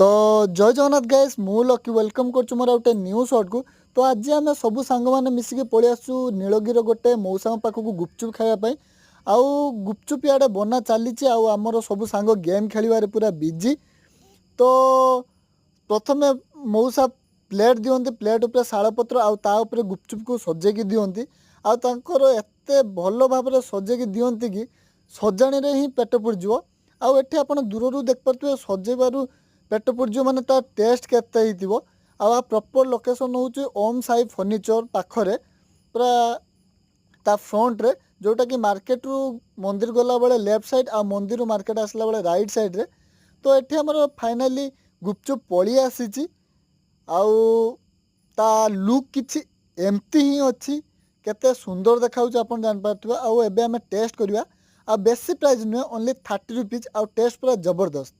तो जय जगन्नाथ गाइस मु लकी वेलकम करछु मोर गोटे न्यू शॉर्ट को। तो आज आम सब सांग मैंने मिसिक पलि आसु नीलगिरी गोटे मौसा पाखक गुपचुप खायापी। आउ गुपचुप इे बना चली आमर सब सांग गेम खेल पूरा बिजी। तो प्रथम मौसा प्लेट दिखती प्लेट उपर शालपत्र आउे गुपचुप को सजेकी दिखती आर एत भल भाव सजेकी दिखती कि सजाणी ही पेट पुरज। आउ एठी आपण दूर देखिपे सजेबार पेट पुरज माने तार टेस्ट केते हिथिबो। आ प्रॉपर लोकेशन होची ओम साई फर्निचर पाखरे पूरा ता फ्रंट रे जोटा कि मार्केट रु मंदिर गला बेले लेफ्ट साइड आ मंदिर मार्केट आसला बेले राइट साइड रे। तो एठी हमर फाइनाली गुपचुप पड़ी आसीची आउ ता लुक किछि एमती ही अच्छी केते सुंदर देखाउछ आपण जान पारथुबा। आउ एबे हमें टेस्ट करबा आ बेसी प्राइस नुहे ओनली 30 रुपीज आउ टेस्ट पूरा जबरदस्त।